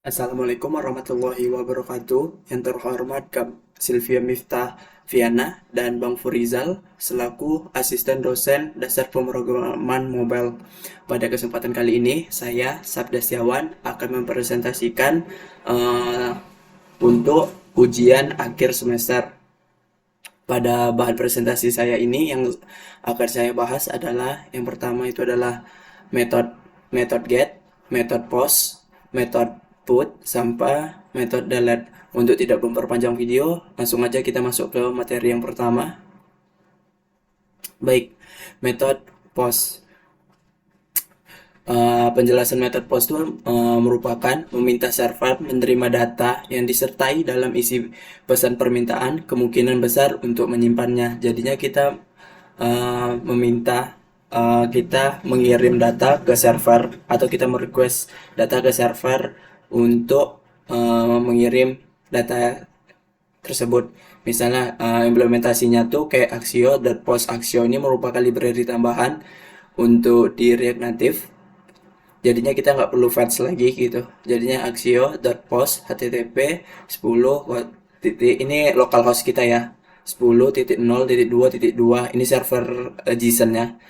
Assalamualaikum warahmatullahi wabarakatuh. Yang terhormat Kak Sylvia Miftah Viana dan Bang Furizal selaku asisten dosen dasar pemrograman mobile. Pada kesempatan kali ini, saya Sabda Setiawan akan mempresentasikan eh, untuk ujian akhir semester. Pada bahan presentasi saya ini yang akan saya bahas adalah yang pertama itu adalah metode metode get, metode post, metode put, sampai metode delete. Untuk tidak memperpanjang video, langsung aja kita masuk ke materi yang pertama. Baik, metode post. Penjelasan metode post itu merupakan meminta server menerima data yang disertai dalam isi pesan permintaan, kemungkinan besar untuk menyimpannya. Jadinya kita meminta kita mengirim data ke server atau kita merequest data ke server untuk mengirim data tersebut. Misalnya implementasinya tuh kayak Axio dan Post Axio ini merupakan library tambahan untuk di React Native. Jadinya kita nggak perlu fetch lagi gitu. Jadinya axio.post http 10 titik ini localhost kita ya, 10.0.2.2 ini server JSON-nya.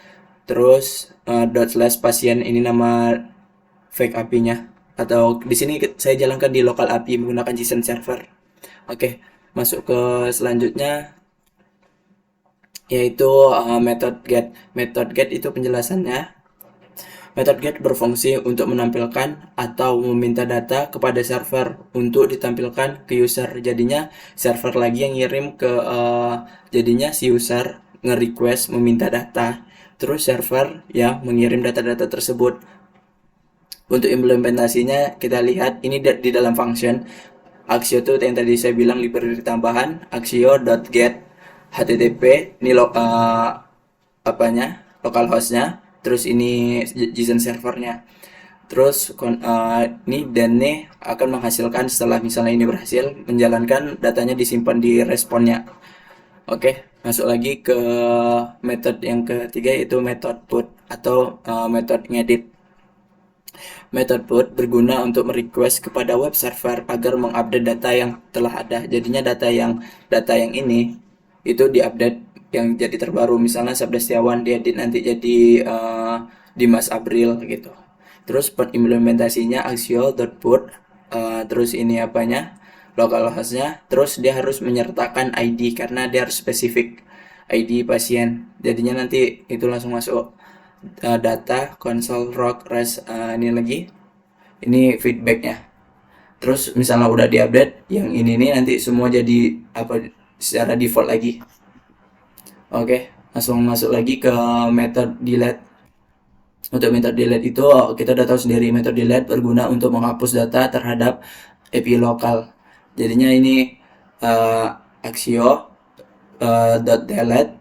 Terus dot slash pasien ini nama fake API-nya, atau di sini saya jalankan di local API menggunakan JSON server. Oke, masuk ke selanjutnya yaitu method get. Method get itu penjelasannya. Method get berfungsi untuk menampilkan atau meminta data kepada server untuk ditampilkan ke user. Jadinya server lagi yang ngirim ke jadinya si user nge-request meminta data. Terus server yang mengirim data-data tersebut. Untuk implementasinya kita lihat ini di dalam function Axio tuh yang tadi saya bilang library tambahan axio.get http ini apanya localhostnya, terus ini JSON servernya, terus ini dan nih akan menghasilkan setelah misalnya ini berhasil menjalankan datanya disimpan di responnya. Oke, masuk lagi ke metode yang ketiga yaitu metode put atau metode ngedit. Metode put berguna untuk merequest kepada web server agar mengupdate data yang telah ada. Jadinya data yang ini itu diupdate yang jadi terbaru. Misalnya Sabda Setiawan diedit nanti jadi Dimas April gitu. Terus implementasinya axio.put, terus ini apanya localhostnya, terus dia harus menyertakan ID karena dia harus spesifik ID pasien. Jadinya nanti itu langsung masuk data console rock res, ini lagi ini feedbacknya. Terus misalnya udah diupdate yang ini nih nanti semua jadi apa secara default lagi. Oke, langsung masuk lagi ke method delete. Untuk method delete itu kita udah tahu sendiri, method delete berguna untuk menghapus data terhadap API lokal. Jadinya ini axio .delete,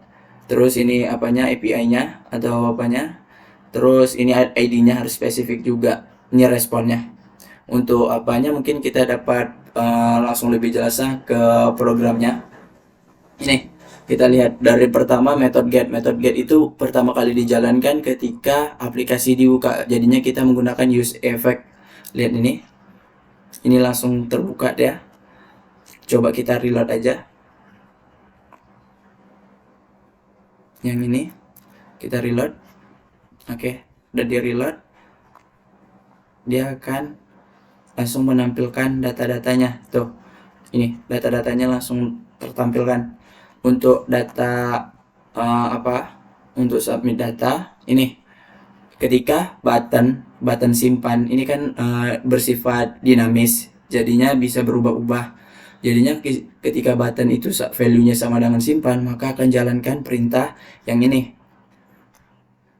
terus ini apanya API-nya atau apanya, terus ini ID-nya harus spesifik juga, ini responnya. Untuk apanya mungkin kita dapat langsung lebih jelasnya ke programnya. Ini kita lihat dari pertama method get. Method get itu pertama kali dijalankan ketika aplikasi dibuka. Jadinya kita menggunakan use effect. Lihat ini. Ini langsung terbuka dia. Coba kita reload aja. Yang ini kita reload. Oke, udah di reload. Dia akan langsung menampilkan data-datanya. Tuh. Ini data-datanya langsung tertampilkan. Untuk data untuk submit data ini ketika button simpan ini kan bersifat dinamis, jadinya bisa berubah-ubah. Jadinya ketika button itu value-nya sama dengan simpan, maka akan jalankan perintah yang ini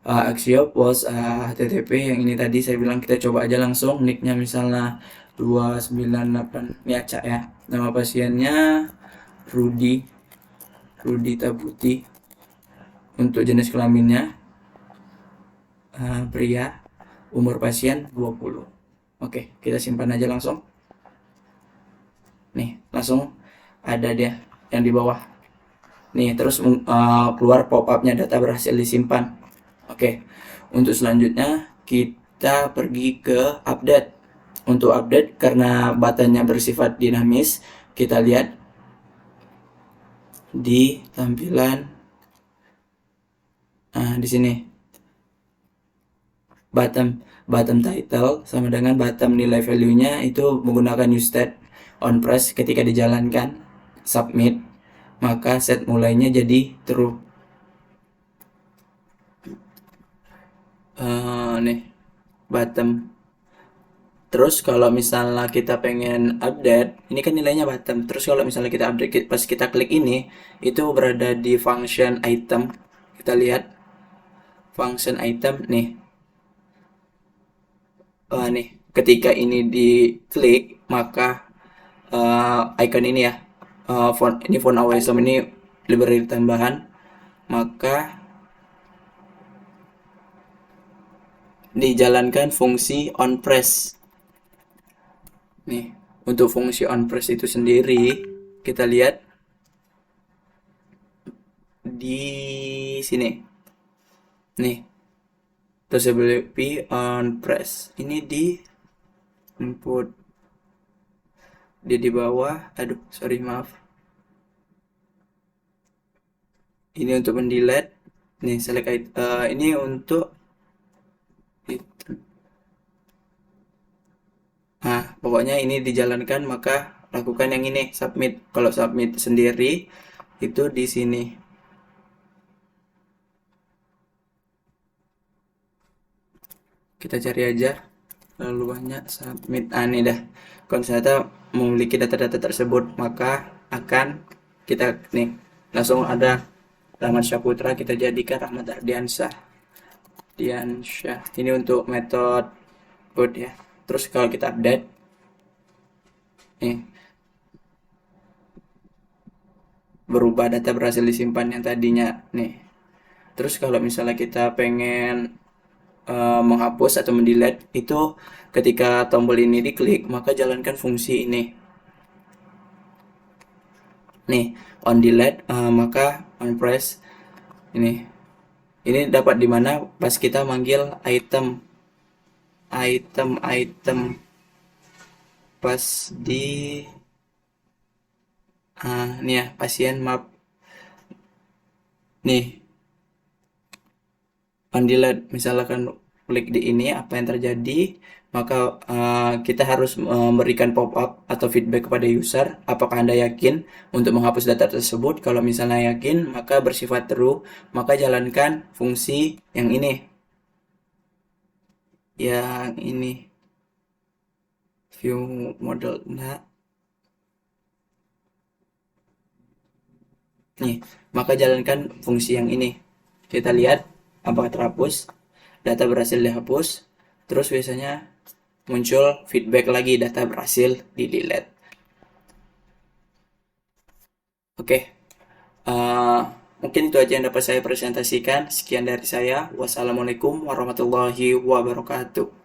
axio post http yang ini tadi saya bilang. Kita coba aja langsung nicknya misalnya 298, ini acak ya, nama pasiennya Rudy Tabuti, untuk jenis kelaminnya pria, umur pasien 20. Oke, kita simpan aja langsung. Nih, langsung ada dia yang di bawah. Nih, terus keluar pop-upnya data berhasil disimpan. Oke, untuk selanjutnya kita pergi ke update. untuk update karena buttonnya bersifat dinamis. Kita lihat di tampilan di sini bottom bottom title sama dengan bottom nilai value-nya itu menggunakan useState on press. Ketika dijalankan submit, maka set mulainya jadi true. Nih bottom. Terus kalau misalnya kita pengen update, ini kan nilainya bottom. Terus kalau misalnya kita update, pas kita klik ini, itu berada di function item. Kita lihat function item nih. Nih, ketika ini diklik, maka icon ini ya, font awesome ini library tambahan, maka dijalankan fungsi on press. Nih, untuk fungsi on press itu sendiri, kita lihat di sini. Nih, possibility on press. Ini di input. Di bawah. Aduh, sorry, maaf. Ini untuk mendelete. Nih, select ini untuk itu. Pokoknya ini dijalankan, maka lakukan yang ini, submit. Kalau submit sendiri itu di sini. Kita cari aja lalu banyak submit. Ini dah. Kalau ternyata memiliki data-data tersebut, maka akan kita nih langsung ada Rahmat Syaputra, kita jadikan Rahmat Ardiansyah. Ini untuk metode boot ya. Terus kalau kita update nih, berubah data berhasil disimpan yang tadinya nih. Terus kalau misalnya kita pengen menghapus atau mendelete, itu ketika tombol ini diklik, maka jalankan fungsi ini. Nih, on delete, maka on press ini. Ini dapat dimana pas kita manggil item pas di ini ya, pasien map. Nih, on delete, misalkan klik di ini, apa yang terjadi, maka kita harus memberikan pop-up atau feedback kepada user, apakah Anda yakin untuk menghapus data tersebut. Kalau misalnya yakin, maka bersifat true, maka jalankan fungsi yang ini. View model. Nih, maka jalankan fungsi yang ini. Kita lihat apakah terhapus, data berhasil dihapus, terus biasanya muncul feedback lagi, data berhasil di delete. Oke, mungkin itu aja yang dapat saya presentasikan. Sekian dari saya. Wassalamualaikum warahmatullahi wabarakatuh.